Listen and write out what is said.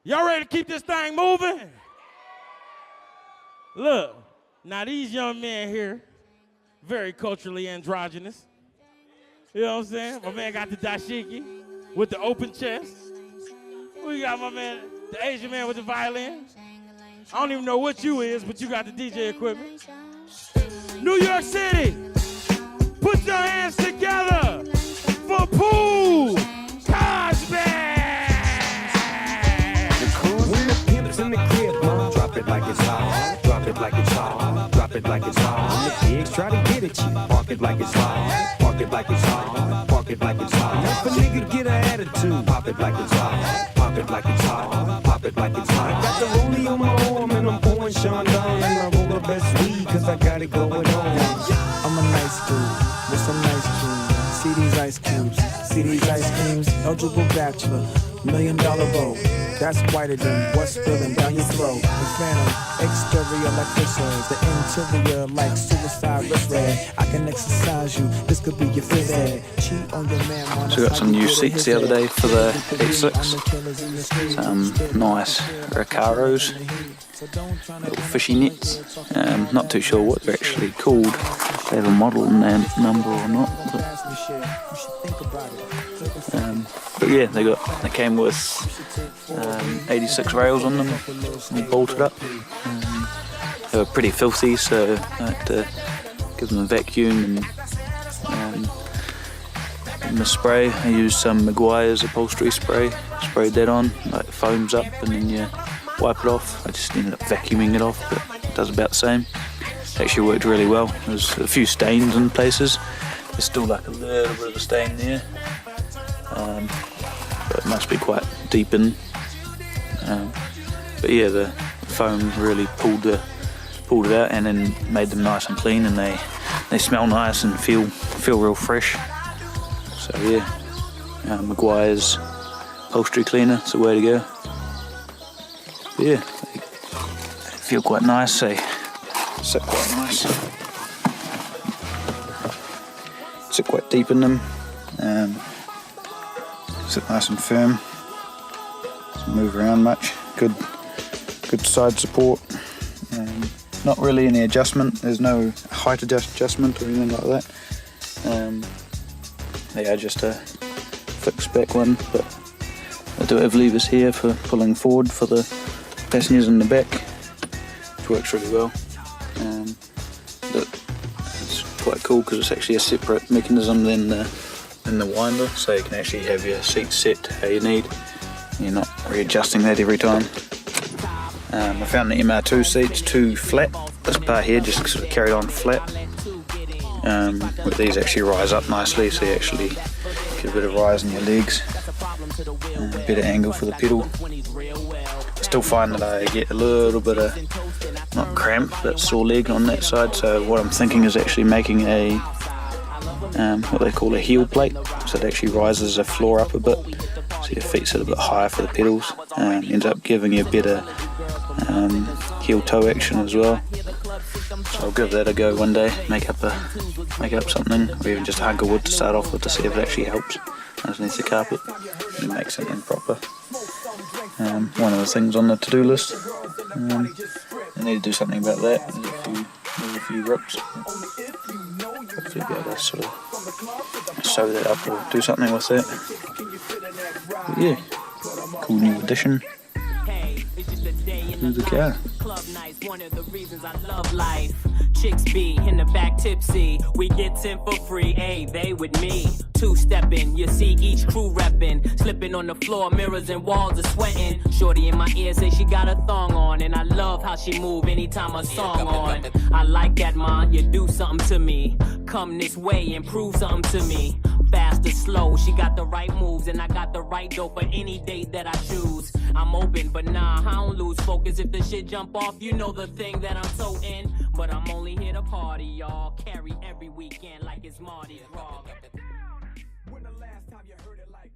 Y'all ready to keep this thing moving? Look, now these young men here, very culturally androgynous. You know what I'm saying? My man got the dashiki with the open chest. We got my man, the Asian man with the violin. I don't even know what you is, but you got the DJ equipment. New York City, put your hands together for Pool Cosby! When the pimp's in the crib, mom, drop it like it's hot. Drop it like it's hot. Drop it like it's hot. When the pigs try to get at you, park it like it's hot. Park it like it's hot. Park it like it's hot. If a nigga get an attitude, pop it like it's hot. Pop it like it's hot. Pop it like it's hot. I got the rollie on my arm and I'm pouring Sean down. And I roll the best weed cause I got it going on. I'm a nice dude with some nice dreams. See these ice cubes, see these ice creams. Eligible bachelor, $1 million bow. That's whiter than what's spilling down your throat. The phantom, exterior like crystals, the interior like suicide wrist red. I can exercise you, this could be your phys ed. Cheat on your man. So we got some new seats the other day for the AE86. Some nice Recaros, little fishy nets. Not too sure what they're actually called. They have a model and their number or not. But yeah, they came with 86 rails on them, all bolted up. They were pretty filthy, so I had to give them a vacuum and the spray. I used some Maguire's upholstery spray, sprayed that on, like it foams up and then you wipe it off. I just ended up vacuuming it off, but it does about the same. It actually worked really well. There's a few stains in places. There's still like a little bit of a stain there. But it must be quite deep in. But yeah, the foam really pulled it out and then made them nice and clean, and they smell nice and feel real fresh. So yeah, Maguire's upholstery cleaner, it's the way to go. But yeah, they feel quite nice. They sit quite nice. Sit quite deep in them. Sit nice and firm. Doesn't move around much. Good side support. Not really any adjustment. There's no height adjustment or anything like that. They are just a fixed back one, but I do have levers here for pulling forward for the passengers in the back, which works really well. But it's quite cool because it's actually a separate mechanism than the winder, so you can actually have your seat set how you need. You're not readjusting that every time. I found the MR2 seats too flat. This part here just sort of carried on flat. But these actually rise up nicely, so you actually get a bit of rise in your legs. Better angle for the pedal. I still find that I get a little bit of, not cramp, but sore leg on that side, so what I'm thinking is actually making a what they call a heel plate, so it actually rises the floor up a bit, so your feet sit a bit higher for the pedals, and ends up giving you a better heel toe action as well. So I'll give that a go one day, make up something, or even just a hunk of wood to start off with to see if it actually helps underneath the carpet and make something proper. One of the things on the to-do list. I need to do something about that. There's a few rips. Hopefully be able to sort of sew that up or do something with that. But yeah, cool new addition to the car. One of the reasons I love life. Chicks be in the back tipsy. We get 10 for free. Hey, they with me. Two-stepping, you see each crew repping. Slipping on the floor, mirrors and walls are sweating. Shorty in my ear say she got a thong on, and I love how she move anytime a song on. I like that, ma, you do something to me. Come this way and prove something to me. Fast or slow, she got the right moves, and I got the right dope for any date that I choose. I'm open, but nah, I don't lose focus. If the shit jump off, you know the thing that I'm so in. But I'm only here to party, y'all. Carry every weekend like it's Mardi Gras. When the last time you heard it like